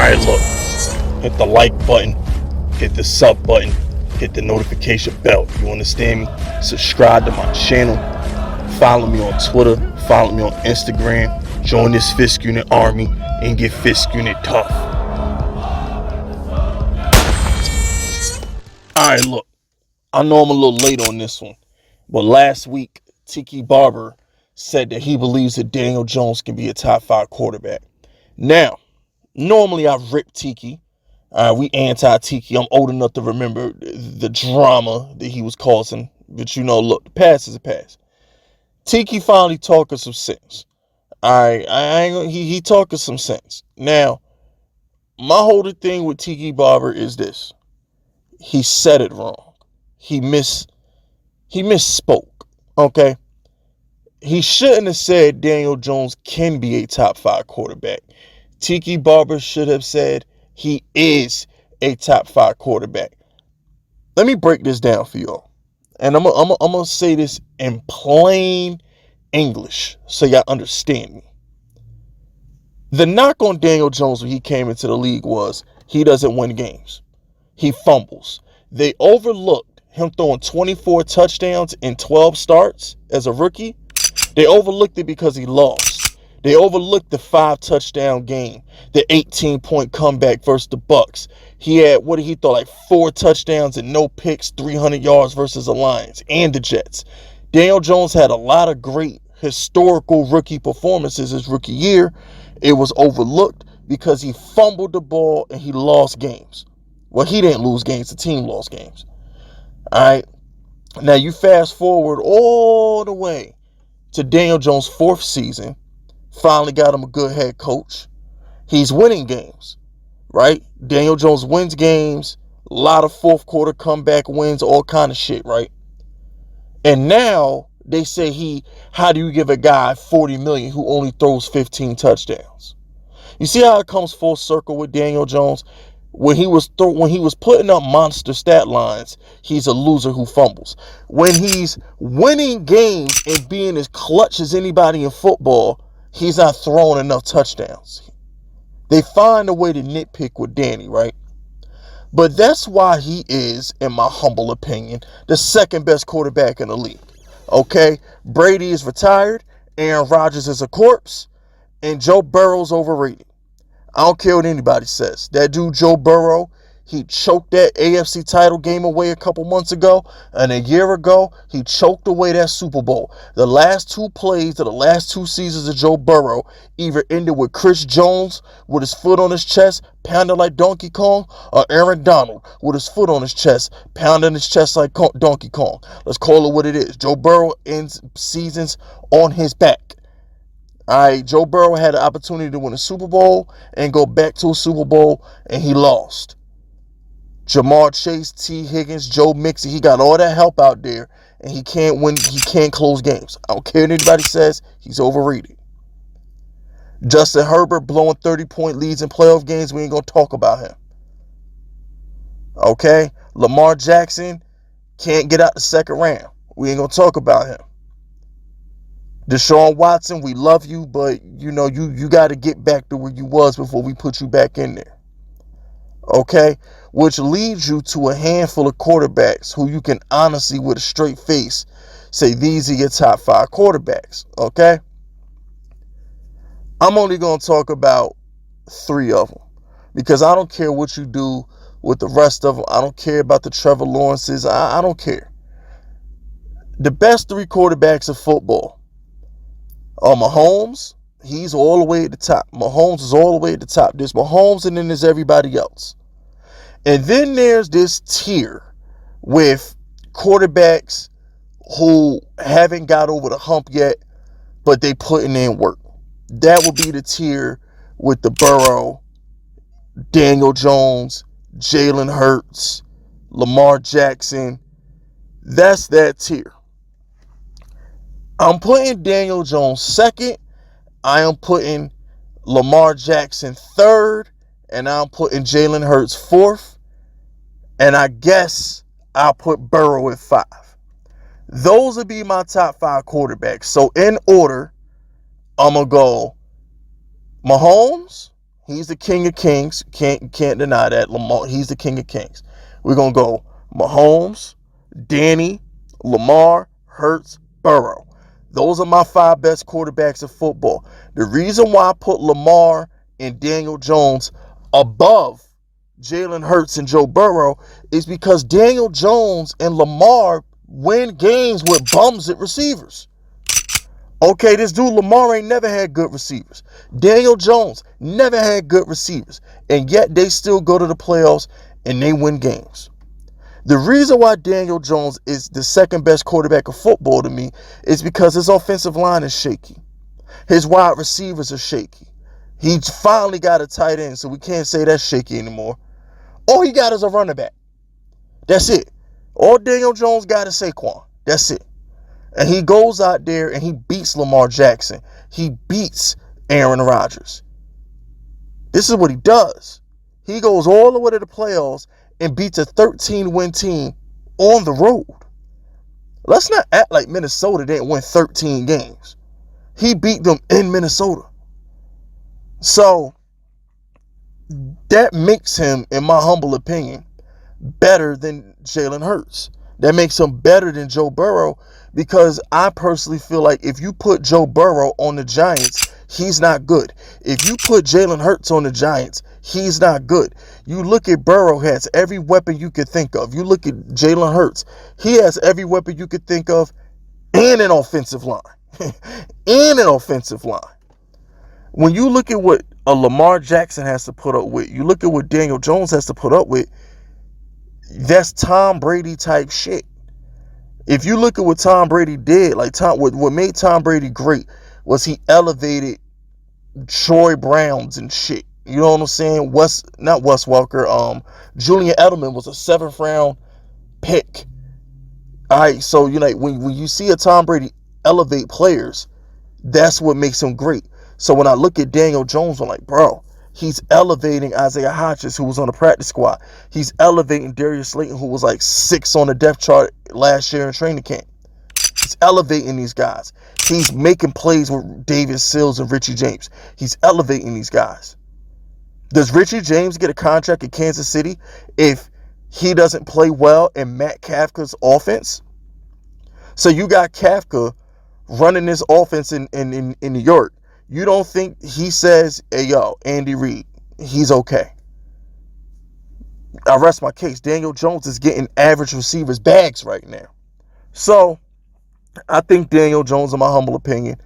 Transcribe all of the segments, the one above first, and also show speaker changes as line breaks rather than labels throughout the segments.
Alright, look. Hit the like button. Hit the sub button. Hit the notification bell. You understand me? Subscribe to my channel. Follow me on Twitter. Follow me on Instagram. Join this Fisk Unit army and get Fisk Unit tough. Alright, look. I know I'm a little late on this one, but last week, Tiki Barber said that he believes that Daniel Jones can be a top 5 quarterback. Now, normally I rip Tiki. We anti-Tiki. I'm old enough to remember the drama that he was causing. But look, the past is the past. Tiki finally talking some sense. He talking some sense. Now, my whole thing with Tiki Barber is this. He said it wrong. He misspoke. Okay? He shouldn't have said Daniel Jones can be a top 5 quarterback. Tiki Barber should have said he is a top 5 quarterback. Let me break this down for y'all. And I'm gonna say this in plain English so y'all understand me. The knock on Daniel Jones when he came into the league was he doesn't win games. He fumbles. They overlooked him throwing 24 touchdowns in 12 starts as a rookie. They overlooked it because he lost. They overlooked the 5-touchdown game, the 18-point comeback versus the Bucks. He had, 4 touchdowns and no picks, 300 yards versus the Lions and the Jets. Daniel Jones had a lot of great historical rookie performances his rookie year. It was overlooked because he fumbled the ball and he lost games. Well, he didn't lose games. The team lost games. All right. Now, you fast forward all the way to Daniel Jones' 4th season. Finally got him a good head coach. He's winning games, right? Daniel Jones wins games, a lot of 4th quarter comeback wins, all kind of shit, right? And now they say how do you give a guy $40 million who only throws 15 touchdowns? You see how it comes full circle with Daniel Jones? When he was putting up monster stat lines, he's a loser who fumbles. When he's winning games and being as clutch as anybody in football, he's not throwing enough touchdowns. They find a way to nitpick with Danny, right? But that's why he is, in my humble opinion, the 2nd best quarterback in the league. Okay? Brady is retired, Aaron Rodgers is a corpse, and Joe Burrow's overrated. I don't care what anybody says. That dude, Joe Burrow, he choked that AFC title game away a couple months ago. And a year ago, he choked away that Super Bowl. The last 2 plays of the last 2 seasons of Joe Burrow either ended with Chris Jones with his foot on his chest, pounding like Donkey Kong, or Aaron Donald with his foot on his chest, pounding his chest like Donkey Kong. Let's call it what it is. Joe Burrow ends seasons on his back. All right, Joe Burrow had the opportunity to win a Super Bowl and go back to a Super Bowl, and he lost. Jamar Chase, T. Higgins, Joe Mixon, he got all that help out there, and he can't win. He can't close games. I don't care what anybody says. He's overrated. Justin Herbert blowing 30-point leads in playoff games. We ain't going to talk about him. Okay? Lamar Jackson can't get out the 2nd round. We ain't going to talk about him. Deshaun Watson, we love you, but you got to get back to where you was before we put you back in there. Okay? Which leads you to a handful of quarterbacks who you can honestly, with a straight face, say these are your top 5 quarterbacks. Okay? I'm only going to talk about 3 of them because I don't care what you do with the rest of them. I don't care about the Trevor Lawrences. I don't care. The best 3 quarterbacks of football. Mahomes, he's all the way at the top. Mahomes is all the way at the top. There's Mahomes and then there's everybody else. And then there's this tier with quarterbacks who haven't got over the hump yet, but they putting in work. That would be the tier with the Burrow, Daniel Jones, Jalen Hurts, Lamar Jackson. That's that tier. I'm putting Daniel Jones 2nd. I am putting Lamar Jackson 3rd. And I'm putting Jalen Hurts 4th. And I guess I'll put Burrow at 5. Those would be my top 5 quarterbacks. So in order, I'm going to go Mahomes, He's the king of kings. Can't deny that. Lamar, he's the king of kings. We're going to go Mahomes, Danny, Lamar, Hurts, Burrow. Those are my 5 best quarterbacks in football. The reason why I put Lamar and Daniel Jones above Jalen Hurts and Joe Burrow is because Daniel Jones and Lamar win games with bums at receivers. Okay, this dude Lamar ain't never had good receivers. Daniel Jones never had good receivers. And yet they still go to the playoffs and they win games. The reason why Daniel Jones is the second best quarterback of football to me is because his offensive line is shaky. His wide receivers are shaky. He finally got a tight end, so we can't say that's shaky anymore. All he got is a running back. That's it. All Daniel Jones got is Saquon. That's it. And he goes out there and he beats Lamar Jackson. He beats Aaron Rodgers. This is what he does. He goes all the way to the playoffs and beats a 13-win team on the road. Let's not act like Minnesota didn't win 13 games. He beat them in Minnesota. So that makes him, in my humble opinion, better than Jalen Hurts. That makes him better than Joe Burrow, because I personally feel like if you put Joe Burrow on the Giants, he's not good. If you put Jalen Hurts on the Giants, he's not good. You look at Burrow, has every weapon you could think of. You look at Jalen Hurts, he has every weapon you could think of and an offensive line. And an offensive line. When you look at what a Lamar Jackson has to put up with, you look at what Daniel Jones has to put up with, that's Tom Brady type shit. If you look at what Tom Brady did, like what made Tom Brady great was he elevated Troy Browns and shit. You know what I'm saying? Not Wes Welker. Julian Edelman was a 7th round pick. All right, so you know when you see a Tom Brady elevate players, that's what makes him great. So when I look at Daniel Jones, I'm like, bro, he's elevating Isaiah Hodgins, who was on the practice squad. He's elevating Darius Slayton, who was like 6 on the depth chart last year in training camp. He's elevating these guys. He's making plays with David Sills and Richie James. He's elevating these guys. Does Richie James get a contract in Kansas City if he doesn't play well in Matt Kafka's offense? So you got Kafka running this offense in New York. You don't think he says, hey, yo, Andy Reid, he's okay? I rest my case. Daniel Jones is getting average receivers bags right now. So I think Daniel Jones, in my humble opinion,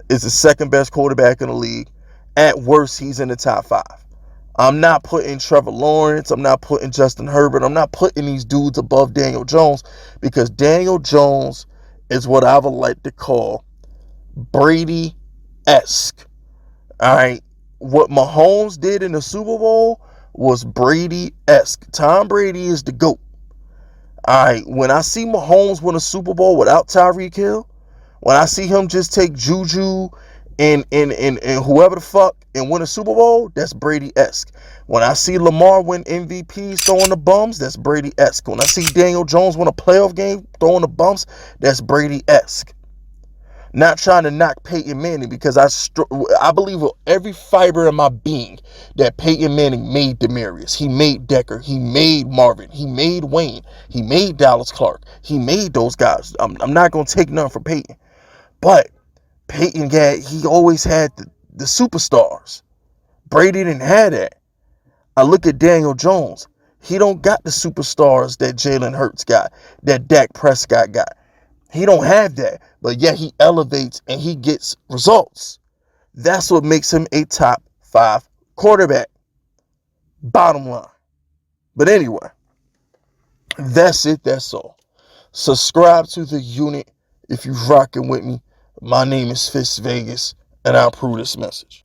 is the second best quarterback in the league. At worst, he's in the top 5. I'm not putting Trevor Lawrence. I'm not putting Justin Herbert. I'm not putting these dudes above Daniel Jones, because Daniel Jones is what I would like to call Brady-esque. All right. What Mahomes did in the Super Bowl was Brady-esque. Tom Brady is the GOAT. All right. When I see Mahomes win a Super Bowl without Tyreek Hill, when I see him just take Juju and whoever the fuck and win a Super Bowl, that's Brady-esque. When I see Lamar win MVPs throwing the bums, that's Brady-esque. When I see Daniel Jones win a playoff game throwing the bumps, that's Brady-esque. Not trying to knock Peyton Manning, because I believe with every fiber in my being that Peyton Manning made Demaryius. He made Decker. He made Marvin. He made Wayne. He made Dallas Clark. He made those guys. I'm not going to take none from Peyton. But Peyton he always had the superstars. Brady didn't have that. I look at Daniel Jones. He don't got the superstars that Jalen Hurts got, that Dak Prescott got. He don't have that, but yet he elevates and he gets results. That's what makes him a top 5 quarterback. Bottom line. But anyway, that's it. That's all. Subscribe to the unit if you're rocking with me. My name is Fitz Vegas, and I approve this message.